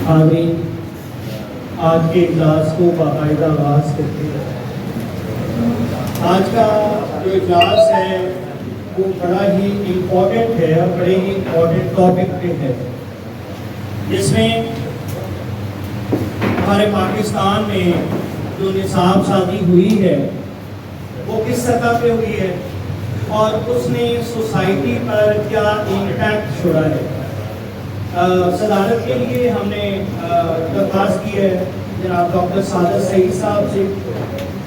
حاضرین، آج کے اجلاس کو باقاعدہ آغاز کرتے ہیں۔ آج کا جو اجلاس ہے وہ بڑا ہی امپورٹنٹ ہے اور بڑے ہی امپورٹنٹ ٹاپک پہ ہے، جس میں ہمارے پاکستان میں جو نصاب سازی ہوئی ہے وہ کس سطح پہ ہوئی ہے اور اس نے سوسائٹی پر کیا امپیکٹ چھوڑا ہے۔ صدارت کے لیے ہم نے درخواست کی ہے جناب ڈاکٹر سعادت سعید صاحب سے،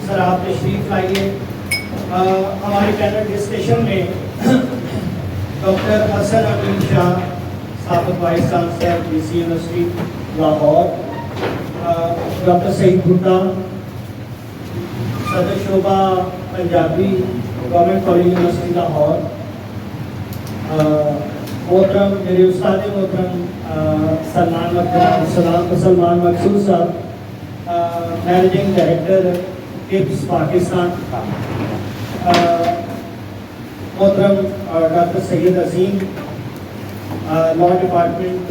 سر آپ تشریف لائیے۔ ہمارے پینل ڈسکشن میں ڈاکٹر حسن امین شاہ، سابق vice chancellor BC university Lahore, doctor Saeed Bhutta, صدر شعبہ Punjabi government college university Lahore, محترم میرے استاد محترم سلمان مقصود صاحب، مینیجنگ ڈائریکٹر ٹپس پاکستان، محترم ڈاکٹر سید عظیم، لا ڈپارٹمنٹ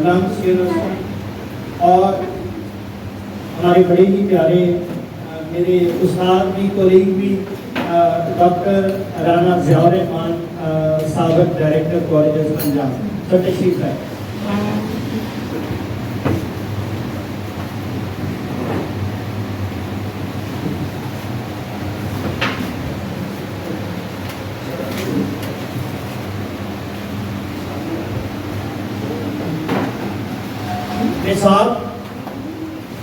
لمس یونیورسٹی، اور ہمارے بڑے ہی پیارے میرے استاد بھی کولیگ بھی ڈاکٹر رانا ضیاء الرحمان، سابق ڈائریکٹر کالجز پنجاب، سب تشریف ہے۔ نصاب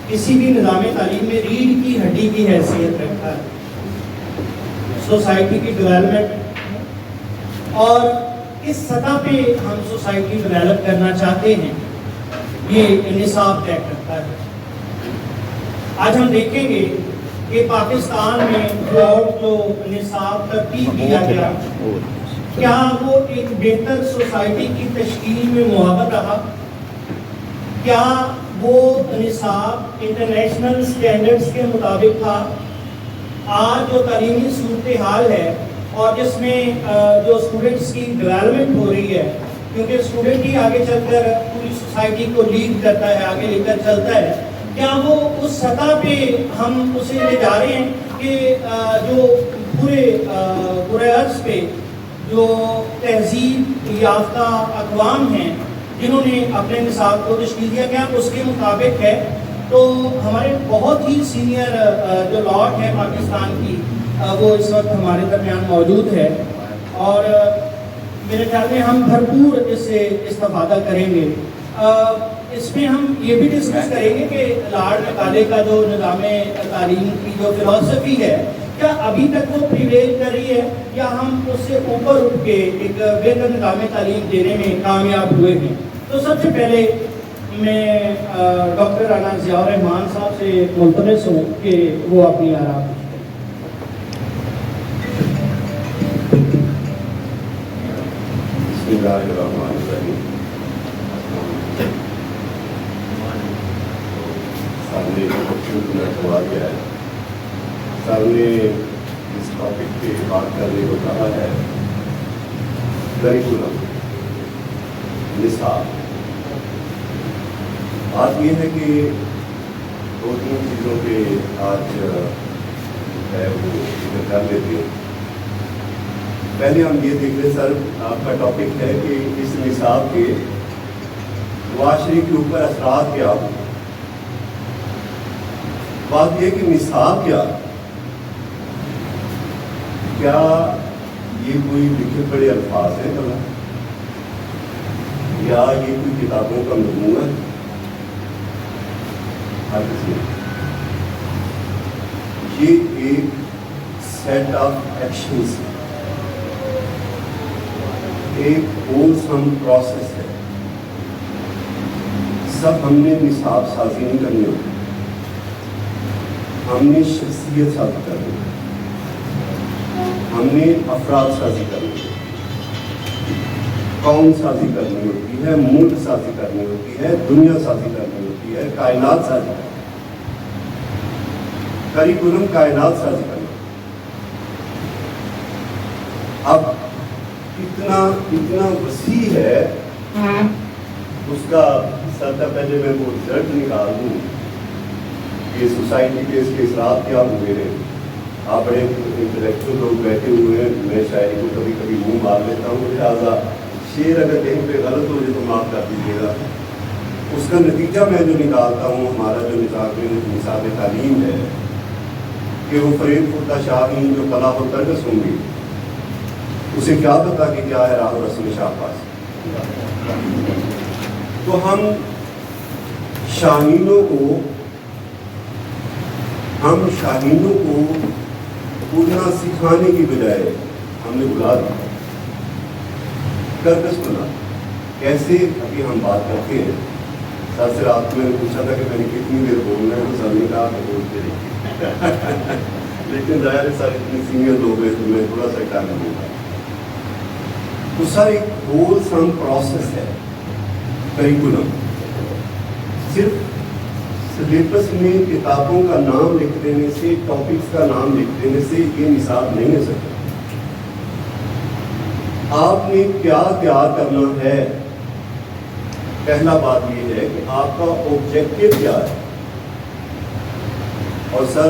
کسی بھی نظام تعلیم میں ریڑھ کی ہڈی کی حیثیت رکھتا ہے۔ سوسائٹی کی ڈیولپمنٹ اور کس سطح پہ ہم سوسائٹی ڈیولپ کرنا چاہتے ہیں یہ نصاب طے کرتا ہے۔ آج ہم دیکھیں گے کہ پاکستان میں جو نصاب ترتیب دیا گیا کیا وہ ایک بہتر سوسائٹی کی تشکیل میں معاون رہا، کیا وہ نصاب انٹرنیشنل سٹینڈرڈز کے مطابق تھا۔ آج جو تعلیمی صورتحال ہے اور جس میں جو اسٹوڈنٹس کی ڈیولپمنٹ ہو رہی ہے، کیونکہ اسٹوڈنٹ ہی آگے چل کر پوری سوسائٹی کو لیڈ کرتا ہے، آگے لے کر چلتا ہے، کیا وہ اس سطح پہ ہم اسے لے جا رہے ہیں کہ جو پورے عرض پہ جو تہذیب یافتہ اقوام ہیں جنہوں نے اپنے نصاب کو تشکیل دیا گیا اس کے مطابق ہے۔ تو ہمارے بہت ہی سینئر جو لاٹ ہے پاکستان کی وہ اس وقت ہمارے درمیان موجود ہے، اور میرے خیال میں ہم بھرپور اس سے استفادہ کریں گے۔ اس میں ہم یہ بھی ڈسکس کریں گے کہ لاٹ مقالے کا جو نظام تعلیم کی جو فلسفی ہے کیا ابھی تک وہ پریویل کر رہی ہے یا ہم اس سے اوپر اٹھ کے ایک بہتر نظام تعلیم دینے میں کامیاب ہوئے ہیں۔ تو سب سے پہلے میں ڈاکٹر رانا ضیاء الرحمان صاحب سے ملتمس ہوں کہ وہ اپنی آراء بسم اللہ الرحمن الرحیم۔ سامنے سوال کیا ہے، سامنے اس ٹاپک پہ بات کرنے کو کہا ہے، کریکولم، نصاب۔ بات یہ ہے کہ دو تین چیزوں پہ آج ہے وہ ذکر کر لیتے ہیں۔ پہلے ہم یہ دیکھ لیں، سر آپ کا ٹاپک ہے کہ اس نصاب کے معاشرے کے اوپر اثرات کیا ہوں۔ بات یہ کہ نصاب کیا یہ کوئی لکھے پڑے الفاظ ہیں بلا، یا یہ کوئی کتابوں کا مجموعہ ہے؟ یہ ایک سیٹ آف ایکشنز ہے، ایک ہول سم پروسیس ہے۔ سب ہم نے نصاب سازی نہیں کرنی ہوتی، ہم نے شخصیت سازی کرنی ہے، ہم نے افراد سازی کرنی ہے، قوم سازی کرنی ہوتی ہے، ملک سازی کرنی ہوتی ہے، دنیا سازی کرنی ہوتی ہے، کائنات سازی کرنی ہے، کریکولم کائنات سازی کرنی ہے۔ اب اتنا وسیع ہے اس کا سب سے پہلے میں وہ رزلٹ نکال دوں کہ سوسائٹی کے اس کے اثرات کیا ہوئے ہیں. آپ بڑے انٹلیکچوئل لوگ بیٹھے ہوئے ہیں, میں شاعری کو کبھی کبھی منہ مار لیتا ہوں, لہٰذا شعر اگر کہیں پہ غلط ہو جائے تو معاف کر دیجیے گا. اس کا نتیجہ میں جو نکالتا ہوں, ہمارا جو نصاب تعلیم ہے کہ وہ فریب خوردہ شاہین جو فلاح و ترکس ہوں گی, اسے کیا پتا کہ کیا ہے راہ و رسم شاہ پاس. تو ہم شاہینوں کو اڑنا سکھانے کی بجائے ہم نے بلا دیا, کرکس بنا. کیسے ابھی ہم بات کرتے ہیں. سر سے رات میں نے پوچھا تھا کہ میں نے کتنی دیر بولنا ہے, تو سر نے کہا کہ بولتے رہیے. لیکن ظاہر ہے سر اتنے سینئر لوگ ہیں تو میں تھوڑا سا ٹائم دوں گا. تو سر ایک ہول سم پروسیس ہے کریکولم. صرف سلیبس میں کتابوں کا نام لکھ دینے سے, ٹاپکس کا نام لکھ دینے سے یہ نصاب نہیں ہو سکتا. آپ نے کیا تیار کرنا ہے. پہلا بات یہ ہے کہ آپ کا آبجیکٹو کیا ہے. اور سر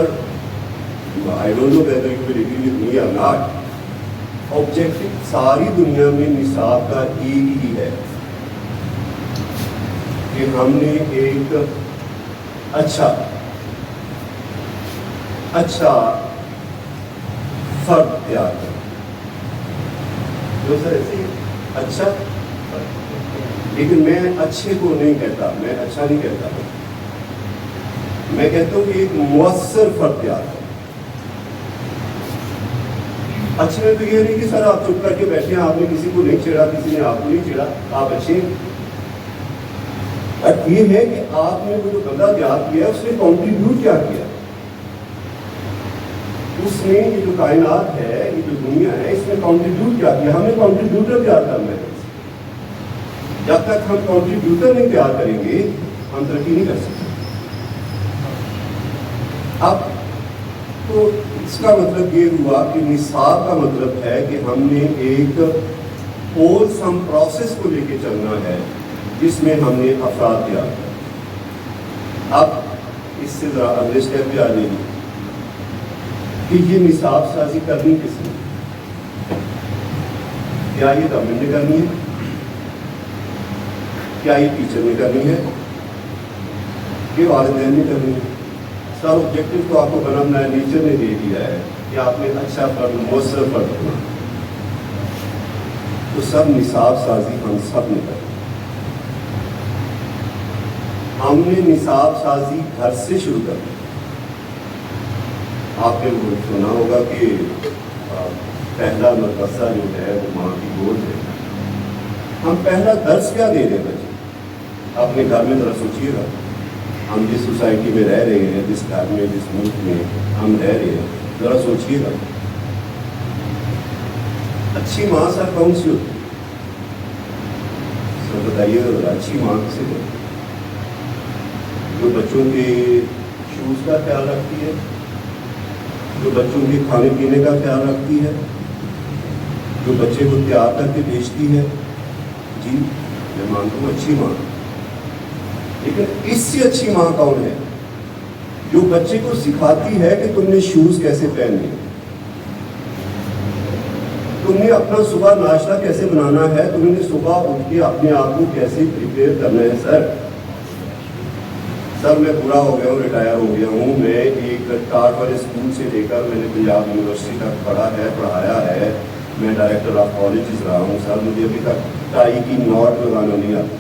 I don't know whether you will agree with me or not, objective ساری دنیا میں نصاب کا ایک ہی ہے کہ ہم نے ایک اچھا فرد تیار کر. جو سر ایسے اچھا, لیکن میں اچھے کو نہیں کہتا, میں اچھا نہیں کہتا, میں کہتا ہوں کہ ایک مؤثر فرد تیار کر. اچھے میں تو یہ نہیں کہ سر آپ چپ کر کے بیٹھے ہیں, آپ نے کسی کو نہیں چھیڑا, کسی نے آپ کو نہیں چھیڑا, آپ اچھے ہیں. بٹ یہ ہے کہ آپ نے وہ جو بندہ تیار کیا ہے اس نے کنٹریبیوٹ کیا کیا. اس نے یہ جو کائنات ہے, یہ جو دنیا ہے, اس نے کنٹریبیوٹ کیا کیا. ہمیں کنٹریبیوٹر تیار کرنا ہے. جب تک ہم کنٹریبیوٹر نہیں تیار کریں گے ہم ترقی نہیں کر سکتے. اب تو اس کا مطلب یہ ہوا کہ نصاب کا مطلب ہے کہ ہم نے ایک ہول سم پروسیس کو لے کے چلنا ہے جس میں ہم نے افراد تیار کیا. اب اس سے ذرا اگلے اسٹیپ پہ آ جائیں گے کہ یہ نصاب سازی کرنی کس نے. کیا یہ گورنمنٹ نے کرنی ہے, کیا یہ ٹیچر نے کرنی ہے, کہ والدین نے کرنی ہے. سر آبجیکٹو تو آپ کو بنانا ہے, نیچر نے دے دیا ہے کہ آپ نے اچھا فرد, مؤثر فرد ہونا. تو سب نصاب سازی ہم سب نے کرنی. ہم نے نصاب سازی گھر سے شروع کر دی. آپ نے سنا ہوگا کہ پہلا مدرسہ جو ہے وہ ماں کی گود ہے. ہم پہلا درس کیا دے رہے ہیں بچے. اپنے گھر میں ذرا سوچیے گا, ہم جس سوسائٹی میں رہ رہے ہیں, جس گھر میں, جس ملک میں ہم رہ رہے ہیں, ذرا سوچیے گا. اچھی ماں سر کون سی ہوتی ہے؟ سر بتائیے گا ذرا, اچھی ماں کسے ہوتی ہے؟ جو بچوں کے شوز کا خیال رکھتی ہے, جو بچوں کے کھانے پینے کا خیال رکھتی ہے, جو بچے کو تیار کر کے بیچتی ہے. جی میں مانتا ہوں اچھی ماں. لیکن اس سے اچھی ماں کون ہے؟ جو بچے کو سکھاتی ہے کہ تم نے شوز کیسے پہننے, تم نے اپنا صبح ناشتہ کیسے بنانا ہے, تم نے صبح اٹھ کے اپنے آپ کو کیسے پریپیئر کرنا ہے. سر میں پورا ہو گیا ہوں, ریٹائر ہو گیا ہوں. میں ایک ٹاٹ والے اسکول سے لے کر میں نے پنجاب یونیورسٹی تک پڑھایا ہے. میں ڈائریکٹر آف کالجز رہا ہوں. سر مجھے ابھی تک ٹائی کی ناٹ لگانا نہیں آتا.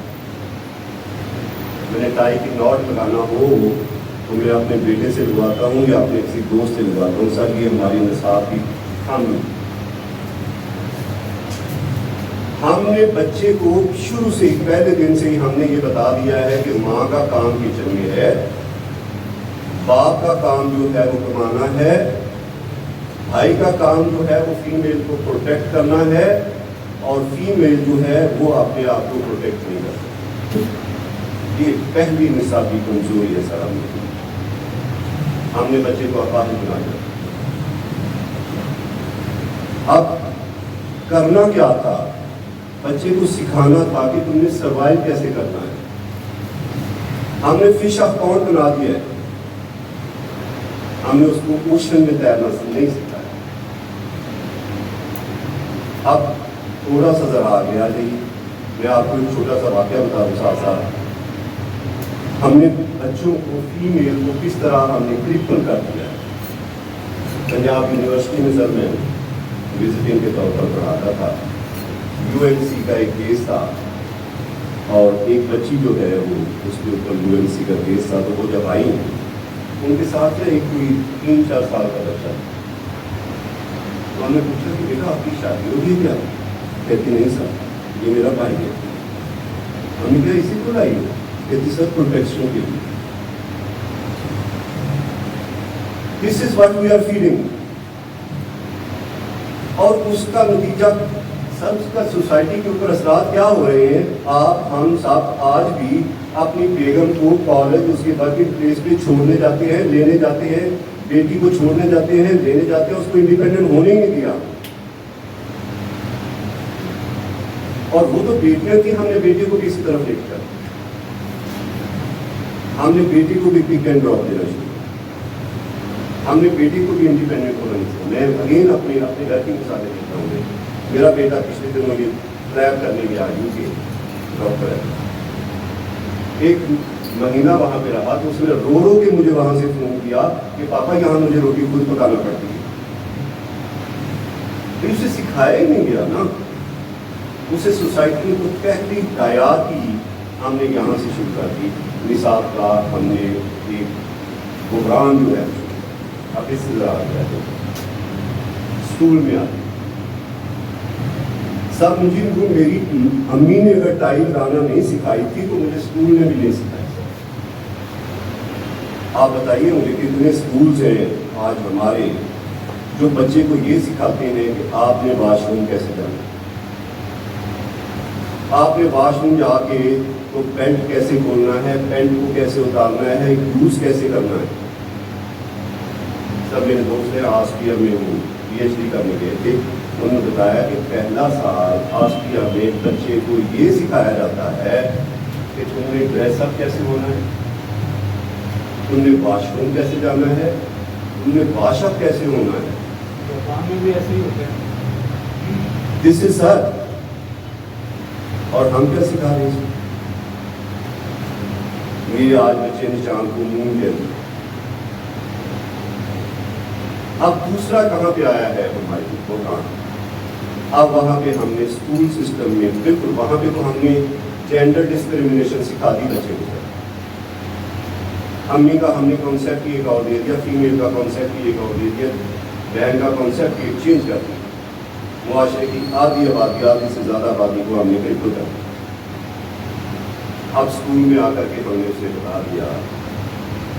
میں نے ٹائی کی ناٹ لگانا ہو تو میں اپنے بیٹے سے لگواتا ہوں یا اپنے کسی دوست سے لگواتا ہوں. سر یہ ہماری نصاب کی خامی. ہم نے بچے کو شروع سے ہی, پہلے دن سے ہی ہم نے یہ بتا دیا ہے کہ ماں کا کام کچن میں ہے, باپ کا کام جو ہے وہ کمانا ہے, بھائی کا کام جو ہے وہ فیمیل کو پروٹیکٹ کرنا ہے, اور فیمیل جو ہے وہ اپنے آپ کو پروٹیکٹ نہیں کر سکتی. یہ پہلی نصابی کمزوری ہے سر. ہم نے بچے کو اپاہج بنا دیا. اب کرنا کیا تھا, بچے کو سکھانا تھا کہ تم نے سروائیو کیسے کرنا ہے. हमने फिश ऑफ पॉन्ड बना दिया है, हमने उसको ओशन में तैरना नहीं सिखाया। अब थोड़ा सा जरा आगे आ जाइए, मैं आपको एक छोटा सा वाकया बता दूं साथ साथ। हमने बच्चों को, फीमेल को किस तरह हमने क्रिपल कर दिया है। पंजाब यूनिवर्सिटी में सर मैं विजिटिंग के तौर पर पढ़ाता था, यूएनसी का एक केस था और एक बच्ची जो है वो उसके ऊपर यूएनसी का केस था। तो वो जब आई उनके साथ में एक कोई 3-4 साल का बच्चा, तो हमने पूछा कि बेटा आपकी शादी होगी क्या? कहती नहीं सर, ये मेरा भाई है। हमने क्या इसी को लाई? कहती सर प्रोटेक्शन के लिए। This is what we are feeling. और उसका नतीजा सबका सोसाइटी के ऊपर असरात क्या हो रहे हैं? आप हम सब आज भी अपनी बेगम को कॉलेज, उसके वर्किंग प्लेस पे छोड़ने जाते हैं, लेने जाते हैं, बेटी को छोड़ने जाते हैं, लेने जाते हैं, उसको इंडिपेंडेंट होने ही नहीं दिया। और वो तो बेटियां थी, हमने बेटी को भी इसी तरफ देखा, हमने बेटी को भी पिक एंड ड्रॉप देना शुरू, हमने बेटी को भी इंडिपेंडेंट होना नहीं चाहिए। मैं अगेन अपने घर की मिसालें देता हूँ। मेरा बेटा पिछले दिनों ये लैब करने गया, यूके डॉक्टर है, एक महीना वहाँ पे रहा, तो उसने रो रो के मुझे वहाँ से फोन किया कि पापा यहाँ मुझे रोटी खुद पकाना पड़ती है। तो उसे सिखाया ही नहीं गया ना, उसे सोसाइटी में तो पहली हयात ही हमने यहाँ से शुरू कर दी। निसाब का हमने एक प्रोग्राम जो है, अब इससे ज़रा आ गया तो स्कूल में आते सब मुझे, मेरी अम्मी ने अगर टाई लगाना नहीं सिखाई थी तो मुझे स्कूल में भी नहीं सिखाई। आप बताइए मुझे कितने स्कूल्स हैं आज हमारे जो बच्चे को ये सिखाते हैं कि आपने वॉशरूम कैसे जाना, आपने वॉशरूम जाके तो पैंट कैसे खोलना है, पैंट को कैसे उतारना है, यूज कैसे करना है। सब मेरे दोस्त हैं ऑस्ट्रिया में वो PhD करने गए थे, उन्होंने बताया कि पहला साल ऑस्ट्रिया में बच्चे को ये सिखाया जाता है कि तुमने ड्रेसअप कैसे होना है, तुमने वॉशरूम कैसे जाना है, तुमने वॉशअप कैसे होना है। जापान में भी ऐसे ही होते हैं। दिस इज सर, और हम क्या सिखा रहे हैं? मेरे आज बच्चे ने चांद को मून ले लिया। अब दूसरा कहाँ पे आया है हमारी प्रोग्राम? अब वहाँ पे हमने स्कूल सिस्टम में बिल्कुल वहाँ पे तो हमने जेंडर डिस्क्रिमिनेशन सिखा दी बच्चे को। अम्मी का हमने कॉन्सेप्ट ही एक और दे दिया, फीमेल का कॉन्सेप्ट ही एक और दे दिया, बहन का कॉन्सेप्ट ही चेंज कर दिया। मुआशरे की आधी आबादी, आधी से ज़्यादा आबादी को हमने बिल्कुल कर दिया। अब स्कूल में आकर के हमने उसे बता दिया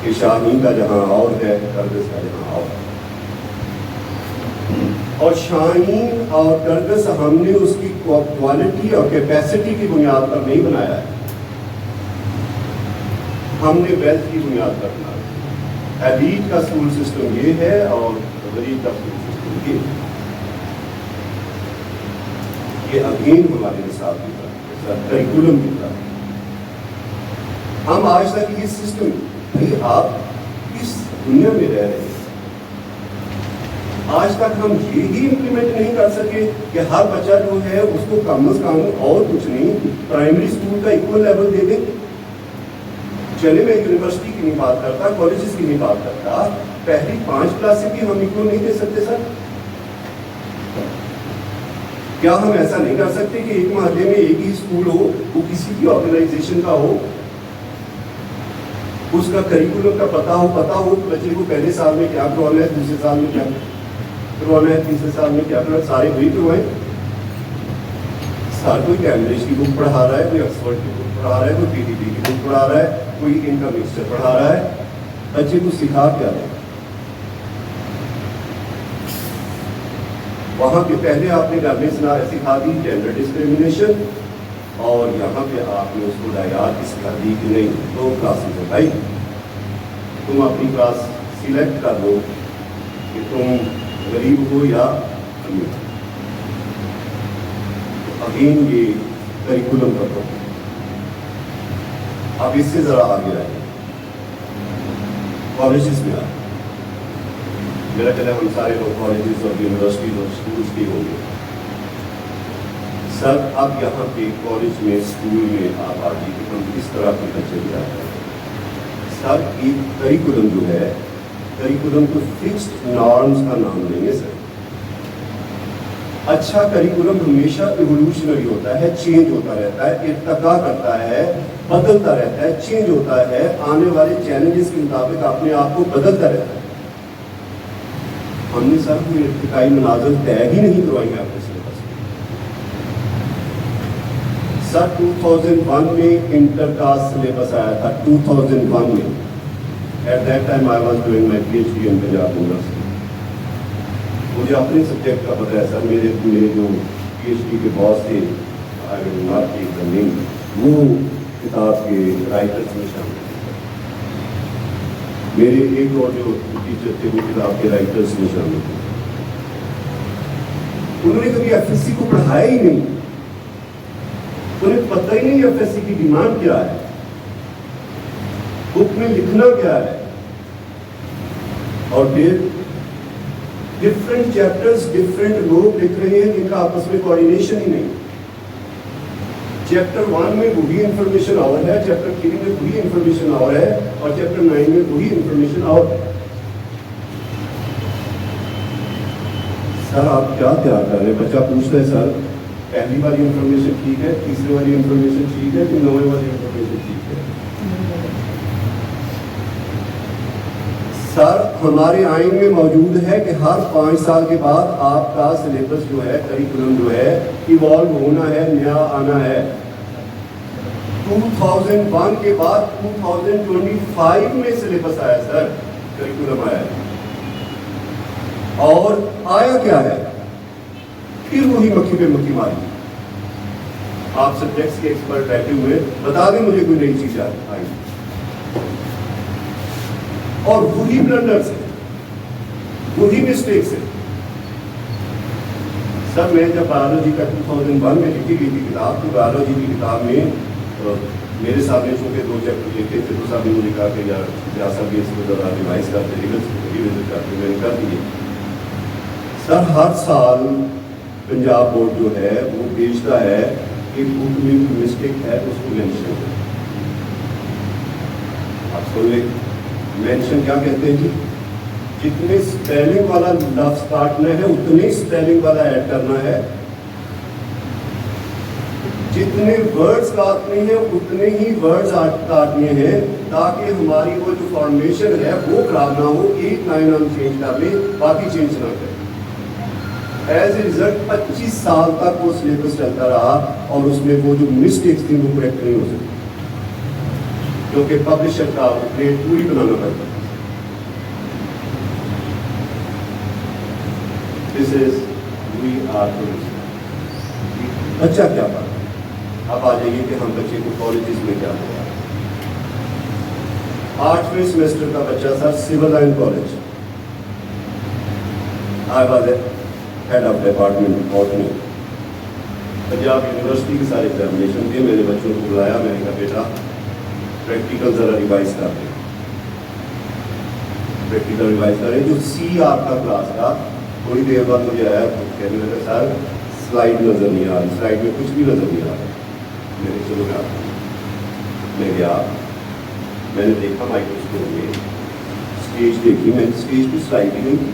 कि शाहीन का जहाँ और है, कर्गस का जहाँ और है। और शाहीन और कर्गस हमने उसकी क्वालिटी और कैपेसिटी की बुनियाद पर नहीं बनाया है, हमने वेल्थ की बुनियाद पर बनाया। एलीट का स्कूल सिस्टम ये है और गरीब का स्कूल सिस्टम ये है। ये अगेन हमारे निसाब की तरफ, करिकुलम की तरफ। हम आज तक ये सिस्टम, आप इस दुनिया में रह रहे हैं, आज तक हम ये ही इम्प्लीमेंट नहीं कर सके कि हर बच्चा जो है उसको कम से कम और कुछ नहीं प्राइमरी स्कूल का इक्वल लेवल दे दें। चले मैं यूनिवर्सिटी की नहीं बात करता, कॉलेजेस की नहीं बात करता, पहली 5 क्लास से भी हम इक्वल नहीं दे सकते सर? क्या हम ऐसा नहीं कर सकते कि एक मोहल्ले में एक ही स्कूल हो, वो किसी भी ऑर्गेनाइजेशन का हो, उसका करिकुलम का पता हो बच्चे को पहले साल में क्या करवाना है, दूसरे साल में क्या करवाना है, तीसरे साल में क्या करवाना है, सारे वही करवाएं। सार कोई कैम्ब्रिज की बुक पढ़ा रहा है, कोई ऑक्सफोर्ड की बुक पढ़ा रहा है, कोई PDP की बुक पढ़ा रहा है, कोई इनका मिक्सचर पढ़ा रहा है, बच्चे को सिखा क्या रहे? वहाँ पे पहले आपने घर में सिखा दी जेंडर डिस्क्रिमिनेशन, और यहाँ पे आपने उसको डायरेक्ट सिखा दी कि नहीं 2 क्लासेस है भाई, तुम अपनी क्लास सिलेक्ट कर लो कि तुम गरीब हो या अमीर। अगेन ये करिकुलम का प्रॉब्लम। اب اس سے ذرا آگے آئے کالجز میں آئے. میرا خیال ہے ہم سارے لوگ کالجز اور یونیورسٹیز اور اسکولس کے ہوں گے. سر اب یہاں پہ کالج میں اسکول میں آپ آ جائیے ہم کس طرح کے بچے جاتے ہیں. سر ایک کریکولم جو ہے, کریکولم کو فکسڈ نارمز کا نام دیں گے سر. اچھا کریکولم ہمیشہ ایوولوشنری ہوتا ہے, چینج ہوتا رہتا ہے, ارتقا کرتا ہے, بدلتا رہتا ہے, چینج ہوتا ہے, آنے والے چیلنجز کے مطابق اپنے آپ کو بدلتا رہتا ہے. ہم نے سر کوئی ارتقائی مناظر طے ہی نہیں کروائی ہیں اپنے سلیبس میں. سر 2001 میں انٹر کاسٹ سلیبس آیا تھا, 2001 میں. At that time I was doing my P H D in Punjab University. مجھے اپنے سبجیکٹ کا پتہ ہے سر. میرے جو پی ایچ ڈی کے باس تھے, آئی ول ناٹ ٹیک دی نیم, وہ کتاب کے رائٹرس میں شامل تھے. میرے ایک اور جو ٹیچر تھے وہ کتاب کے رائٹرس میں شامل تھے. انہوں نے کبھی ایف ایس سی کو پڑھایا ہی نہیں, انہیں پتہ ہی نہیں ایف ایس سی کی ڈیمانڈ کیا ہے, بک میں لکھنا کیا ہے. اور پھر ڈفرینٹ چیپٹرز ڈفرینٹ لوگ لکھ رہے ہیں جن کا آپس میں کوآرڈینیشن ہی نہیں. چیپٹر 1 میں وہی انفارمیشن اور ہے, چیپٹر 3 میں وہی انفارمیشن اور ہے, اور چیپٹر 9 میں وہی انفارمیشن اور ہے. سر آپ کیا تیار کر رہے ہیں؟ بچہ پوچھتا ہے سر پہلی والی انفارمیشن ٹھیک ہے, تیسری والی انفارمیشن ٹھیک ہے, کہ 9ویں والی انفارمیشن ٹھیک ہے؟ سر ہمارے آئین میں موجود ہے کہ ہر 5 سال کے بعد آپ کا سلیبس جو ہے, کریکولم جو ہے, ایوالو ہونا ہے, نیا آنا ہے. 2001 کے بعد 2025 میں سلیبس آیا سر, کریکولم آیا. اور آیا کیا ہے؟ پھر وہی مکھی پہ مکھی ماری. آپ سبجیکٹس کے ایکسپرٹ بیٹھے ہوئے, بتا دیں مجھے کوئی نئی چیز آئی. اور وہی بلنڈرز ہیں, وہی مسٹیکس ہیں. سر میں جب بایولوجی کا 2001 میں لکھی گئی تھی کتاب, تو بایولوجی کی کتاب میں میرے سامنے چونکہ 2 چیپٹر لکھے تھے, تو صاحب نے مجھے کہا کہ یار جیسا بھی اس کو ذرا ریوائز کرتے, ریویزٹ کرتے, میں نے کر دیے. سر ہر سال پنجاب بورڈ جو ہے وہ بھیجتا ہے کہ بک میں کوئی مسٹیک ہے تو اس کو مینشن کریں. آپ سن لیں, مینشن کیا کہتے ہیں جی؟ جتنے اسپیلنگ والا لفظ کاٹنا ہے اتنے اسپیلنگ والا ایڈ کرنا ہے, جتنے ورڈز کاٹنے ہیں اتنے ہی ورڈز کاٹنے ہیں, تاکہ ہماری وہ جو فارمیشن ہے وہ خراب نہ ہو. ایک لائن ہم چینج کر لیں, باقی چینج نہ کریں. ایز اے ریزلٹ 25 سال تک وہ سلیبس چلتا رہا, اور اس میں وہ جو مسٹیکس تھیں وہ کریکٹ نہیں ہو سکتی, کیونکہ پبلشر کا ریٹ پوری بنانا پڑتا ہے. This is we are بچہ کیا پڑھا. اب آ جائیے کہ ہم بچے کو کالجز میں کیا پڑھا. 8ویں سیمسٹر کا بچہ sir civil line college, I was head of department botany, Punjab university کے سارے ایگزامینیشن تھے. میں نے بچوں کو بلایا, میں نے کہا بیٹا پریکٹیکل ذرا ریوائز کر دیں, پریکٹیکل ریوائز کریں. جو سی آپ کا کلاس کا, تھوڑی دیر بعد مجھے آیا کہنے لگا سر سلائڈ نظر نہیں آ رہی, سلائڈ میں کچھ بھی نظر نہیں آ رہا. میں نے چلو میں گیا, میں نے دیکھا مائکروسکوپ میں اسٹیج دیکھی, میں اسٹیج پہ سلائڈ ہی نہیں تھی.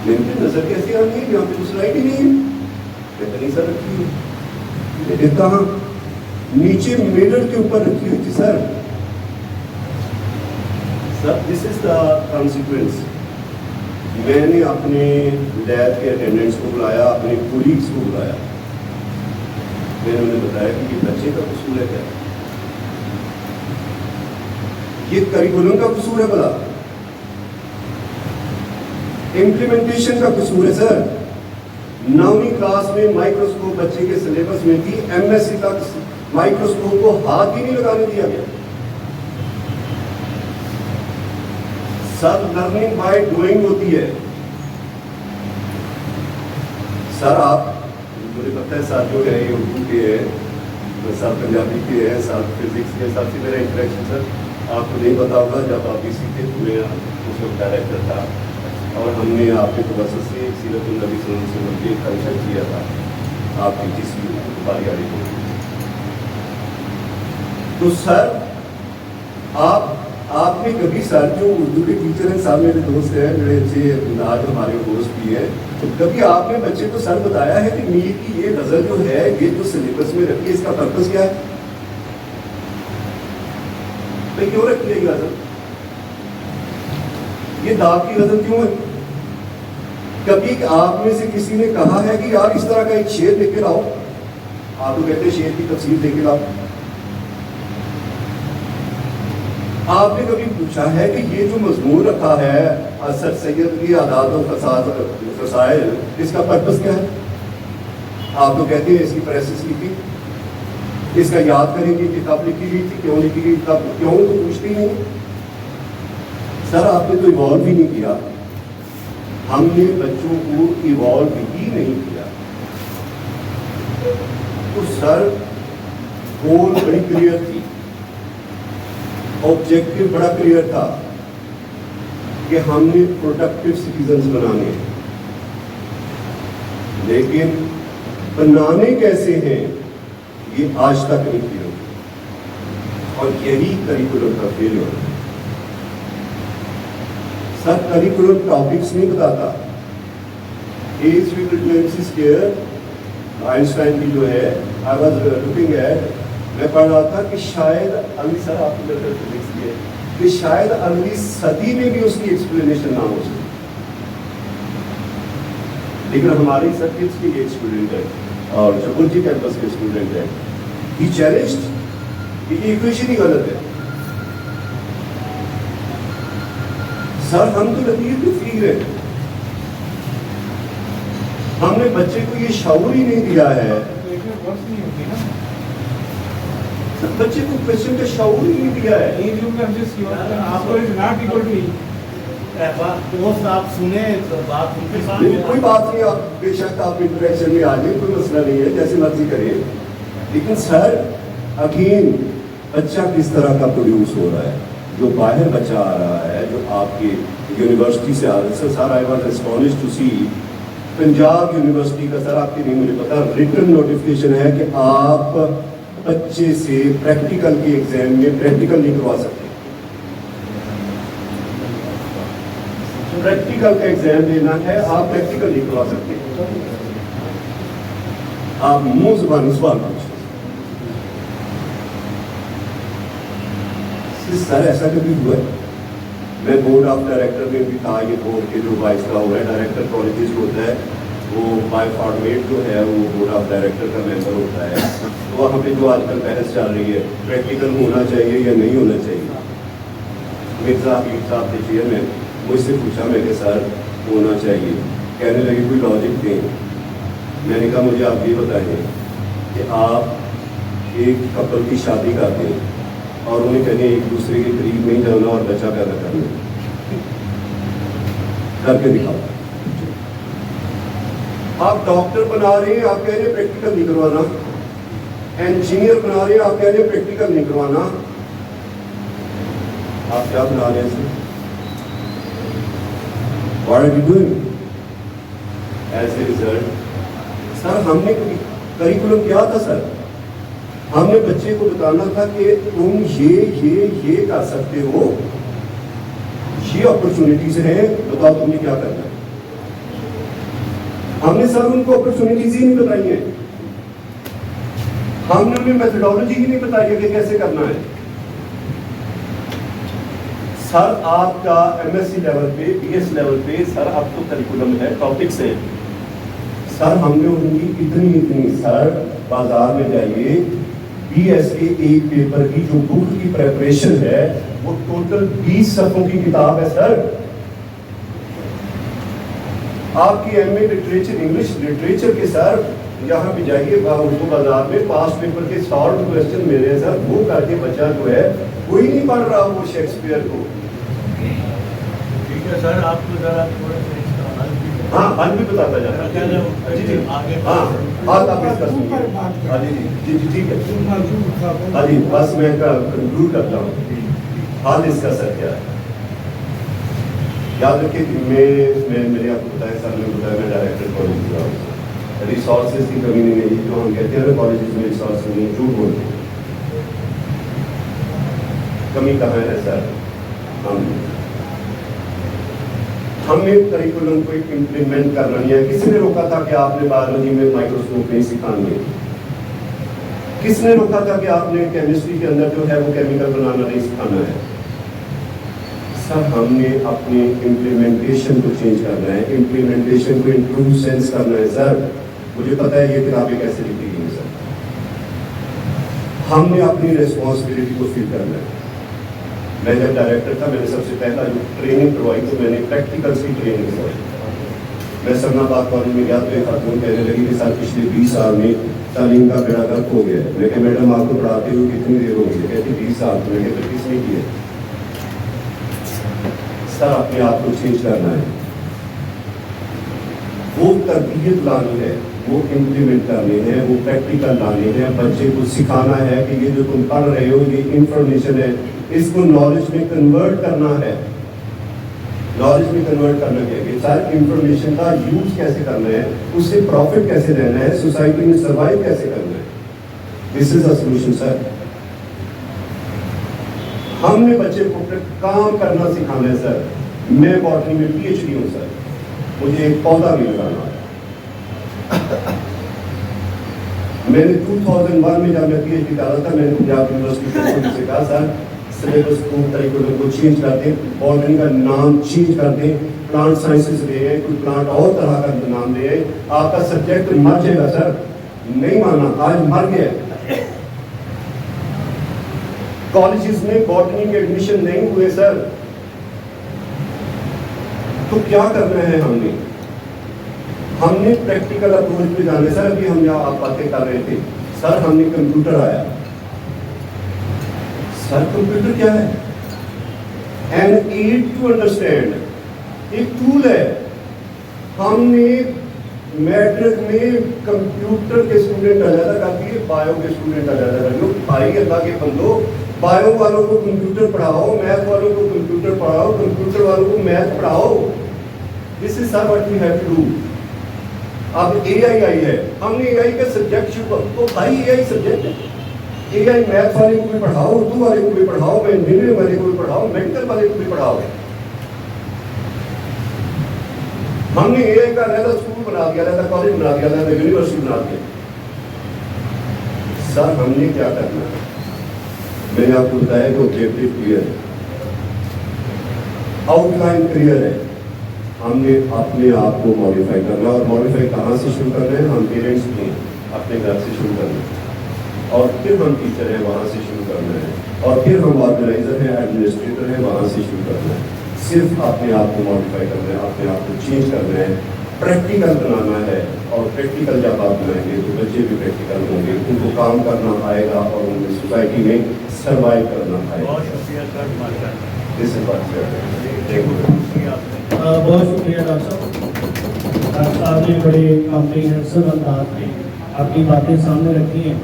میں نے نظر کیسے آ رہی ہے, یہاں پہ تو سلائڈ ہی نہیں ہے. کہتے نہیں سر رکھی ہوئی, میں نے کہا نیچے میرر کے اوپر رکھی ہوئی تھی سر. سر دس از دا کانسیکوینس. میں نے اپنے لیب کے اٹینڈنٹس کو بلایا, اپنے کولیگس کو بلایا, میں نے انہیں بتایا کہ یہ بچے کا قصور ہے کیا, یہ کریکولم کا قصور ہے, بلا امپلیمنٹیشن کا قصور ہے. سر 9ویں کلاس میں مائکروسکوپ بچے کے سلیبس میں تھی, ایم ایس سی تک مائکروسکوپ کو ہاتھ ہی نہیں لگانے دیا گیا. سر لرننگ بائی ڈوئنگ ہوتی ہے. سر آپ مجھے پتہ ہے سر جو ہے یہ اردو کے ہے, सर पंजाबी के हैं, सर फिजिक्स के, साथ ही मेरा इंटरेक्शन सर आपको नहीं पता होगा, जब आप इसी थे तो मैं उस वक्त डायरेक्टर था और हमने आपके तवज्जो से सीरत नबी सल्लल्लाहु अलैहि वसल्लम के फंक्शन किया था आपकी किसी बारी को। तो सर आपने कभी सर जो उर्दू के टीचर हैं, साहब मेरे दोस्त हैं, बड़े अच्छे आज हमारे दोस्त भी हैं, तो कभी आपने बच्चे को सर बताया है कि मीर की ये गज़ल जो है, ये जो सिलेबस में रखी है, इसका पर्पस क्या है? भाई क्यों रखी है ये गज़ल? ये दाग की गज़ल क्यों है? कभी आप में से किसी ने कहा है कि यार इस तरह का एक शेर लेके लाओ? आप तो कहते हैं शेर की तफसीर लेके लाओ। आपने कभी पूछा है कि ये जो मजमून रखा है सर सैयद की आदात और फसाइल, इसका पर्पस क्या है? आप तो कहते हैं इसकी प्रेसिस लिखी, इसका याद करेंगे कि कब लिखी गई थी, क्यों लिखी गई, कब क्यों, तो पूछते ही नहीं। सर आपने तो इवॉल्व ही नहीं किया, हमने बच्चों को इवॉल्व ही नहीं किया। तो सर गोल बड़ी क्लियर थी, ऑब्जेक्टिव बड़ा क्लियर था कि हमने प्रोडक्टिव सिटीजन्स बनाने हैं, लेकिन बनाने कैसे हैं ये आज तक नहीं किया, और यही करिकुलम का फेलियर है। सर करिकुलम टॉपिक्स नहीं बताता, एज फ्रीक्वेंसीज केयर आइंस्टाइन की जो है, आई वाज लुकिंग एट, मैं पढ़ रहा था कि शायद अगली सर आपने फिजिक्स की है कि शायद अगली सदी में भी उसकी एक्सप्लेनेशन ना हो सके, लेकिन हमारे सर्किट्स के एक स्टूडेंट है और चकुलजी कैंपस के स्टूडेंट है, ही चैलेंज्ड कि ये इक्वेशन ही गलत है। सर हम तो लकीर पे फ्री है, हमने बच्चे को ये शऊर ही नहीं दिया है, नहीं होती ना बच्चे को क्वेश्चन का शऊर ही नहीं दिया है। आपको इज नॉट इक्वल टू दोस्त आप सुने तो बात उनके साथ नहीं, कोई बात नहीं, आप बेशक आप इंटरेक्शन में आ जाए, कोई मसला नहीं है, जैसे मर्जी करें, लेकिन सर अगेन बच्चा किस तरह का प्रोड्यूस हो रहा है, जो बाहर बच्चा आ रहा है, जो आपकी यूनिवर्सिटी से आ रहा है। Sir I was astonished to see Punjab University का, सर आपकी नहीं मुझे पता, रिटन नोटिफिकेशन है कि आप बच्चे से प्रैक्टिकल के एग्जाम में प्रैक्टिकल नहीं करवा सकते, प्रैक्टिकल का एग्जाम देना है, आप प्रैक्टिकल नहीं करवा सकते, आप मुंह जुबान सवाल पूछते। सर ऐसा कभी हुआ है? मैं बोर्ड ऑफ डायरेक्टर में भी था, ये बोर्ड के जो वाइस का हुआ है, डायरेक्टर कॉलेजेस होता है, वो बाय फॉर्मेट जो है वो बोर्ड ऑफ डायरेक्टर का मेंबर होता है। तो वहाँ पे जो आजकल बहस चल रही है, प्रैक्टिकल होना चाहिए या नहीं होना चाहिए, मिर्जा हबीब साहब थे चेयरमैन, मुझसे पूछा, मैंने सर होना चाहिए, कहने लगे कोई लॉजिक दें। मैंने कहा मुझे आप ये बताएं कि आप एक कपल की शादी करते हैं और उन्हें कहने एक दूसरे के करीब नहीं जाना और बच्चा पैदा करना, करके दिखाओ। आप डॉक्टर बना रहे हैं, आप कह रहे हैं प्रैक्टिकल नहीं करवाना, इंजीनियर बना रहे हैं, आप कह रहे हैं प्रैक्टिकल नहीं करवाना, आप क्या बना रहे हैं? What are you doing? As a result, sir हमने करिकुलम क्या था सर? हमने बच्चे को बताना था कि तुम ये कर सकते हो, ये अपॉर्चुनिटीज हैं, बताओ तुमने क्या करना है। हमने सर उनको अपॉर्चुनिटीज ही नहीं बताई है, हमने उन्हें मेथोडोलॉजी ही नहीं बताई है कि कैसे करना है। सर आपका एमएससी लेवल पे, बीएस लेवल पे सर अब तो करिकुलम है, टॉपिक्स है। सर हमने उनकी इतनी सर बाजार में जाइए, बीएस के एक पेपर की जो बुक की प्रेपरेशन है वो टोटल 20 सफ़ों की किताब है सर। आपकी एमए लिटरेचर, इंग्लिश लिटरेचर के सर यहाँ पे जाइए उर्दू बाजार में, पास्ट पेपर के सॉल्व क्वेश्चन मिले हैं सर, वो करके बच्चा जो है कोई नहीं पढ़ रहा वो शेक्सपियर को। ठीक है सर, आपको जरा थोड़ा हाँ हल भी बताता जाता है। जी जी हाँ बात आप डिस्कस कीजिए। हाँ जी जी जी ठीक है। हाँ जी बस मैं कंक्लूड करता हूँ। हाल इसका सर क्या है? याद रखिए कि मैंने आपको बताया सर ने बताया मैं डायरेक्टर कॉलेज का हूँ। रिसोर्सेज की कमी नहीं है, जो हम कहते हैं कॉलेज में रिसोर्स नहीं है, झूठ बोलते हैं। कमी कहाँ है सर? हमने करिकुलम को इम्प्लीमेंट करना नहीं है। किसने रोका था कि आपने बायोलॉजी में माइक्रोस्कोप नहीं सिखानी है? किसने रोका था कि आपने केमिस्ट्री के अंदर जो है वो केमिकल बनाना नहीं सिखाना है? सर हमने अपने इम्प्लीमेंटेशन को चेंज करना है, इम्प्लीमेंटेशन को इंप्रूव सेंस करना है। सर मुझे पता है ये किताबें कैसे लिखी गई हैं सर। हमने अपनी रिस्पॉन्सिबिलिटी को फील करना है। मैं जब डायरेक्टर था मैंने सबसे पहला जो ट्रेनिंग करवाई तो मैंने प्रैक्टिकल्स की ट्रेनिंग करवाई। मैं सरनाबाद कॉलेज में गया तो एक खातून कहने लगी कि सर पिछले 20 साल में तालीम का बेड़ा गर्क हो गया है। मैं कहा मैडम आपको पढ़ाते हुए कितनी देर हो गई? कहती 20 साल। मैं कहता किसने किया? सर अपने आप को चेंज करना है, वो तरबियत लानी है, वो इम्प्लीमेंट करनी है, वो प्रैक्टिकल लानी है। बच्चे को सिखाना है कि ये जो तुम पढ़ रहे हो ये इंफॉर्मेशन है, इसको नॉलेज में कन्वर्ट करना है। नॉलेज में कन्वर्ट करना क्या है? सर इंफॉर्मेशन का यूज कैसे करना है, उससे प्रॉफिट कैसे लेना है, सोसाइटी में सर्वाइव कैसे करना है। This is a solution sir. हमने बच्चे को काम करना सिखाना है सर। मैं बॉटनी में PhD हूँ सर, मुझे एक पौधा भी लगाना है। मैंने 2001 में जब मैं PhD डाला था मैंने पंजाब यूनिवर्सिटी से कहा सर सिलेबस को करिकुलम को चेंज कर दें, बॉटनी का नाम चेंज कर दें, प्लांट साइंसेस ले आए, कोई प्लांट और तरह का नाम ले आए, आपका सब्जेक्ट मर जाएगा सर। नहीं माना, आज मर गया। कॉलेजेस में बॉटनी के एडमिशन नहीं हुए सर, तो क्या करना है? हमने प्रैक्टिकल अप्रोच पे जाना है सर। अभी हम यहाँ आप बातें कर रहे थे सर, हमने कंप्यूटर आया सर। कंप्यूटर क्या है? एन एड टू अंडरस्टैंड, एक टूल है। हमने मैट्रिक में कंप्यूटर के स्टूडेंट अलग कर दिए, बायो के स्टूडेंट अलग कर दिए। भाई अल्लाह के बंदो, बायो वालों को कंप्यूटर पढ़ाओ, मैथ वालों को कंप्यूटर पढ़ाओ, कंप्यूटर वालों को मैथ पढ़ाओ। This is what we have to do. अब AI आई है, हमने AI का सब्जेक्ट शुरू, तो भाई AI सब्जेक्ट है। AI मैथ वाले को भी पढ़ाओ, उर्दू वाले को भी पढ़ाओ, इंजीनियरिंग वाले को भी पढ़ाओ, मेडिकल वाले को भी पढ़ाओ। हमने AI का अलग स्कूल बना दिया, अलग कॉलेज बना दिया, अलग यूनिवर्सिटी बना दिया। सर हमने क्या करना है? मैंने आपको बताया कि ऑब्जेक्टिव क्लियर है, आउटलाइन क्लियर है। हमने अपने आप को मॉडिफाई करना है, और मॉडिफाई कहाँ से शुरू करना है? हम पेरेंट्स में अपने घर से शुरू करना है, और फिर हम टीचर हैं वहाँ से शुरू करना है, और फिर हम ऑर्गेनाइजर हैं, एडमिनिस्ट्रेटर हैं, वहाँ से शुरू करना है। सिर्फ अपने आप को मॉडिफाई करना है, अपने आप को चेंज करना है, प्रैक्टिकल बनाना है। और प्रैक्टिकल जब आप बनाएंगे तो बच्चे भी प्रैक्टिकल होंगे, उनको काम करना आएगा और उन्हें सोसाइटी में सर्वाइव करना आएगा। बहुत शुक्रिया सर, माशाल्लाह। This is what we are doing. बहुत शुक्रिया डॉक्टर साहब। डॉक्टर साहब ने बड़े कॉम्प्रिहेंसिव अंदाज में अपनी बातें सामने रखी हैं।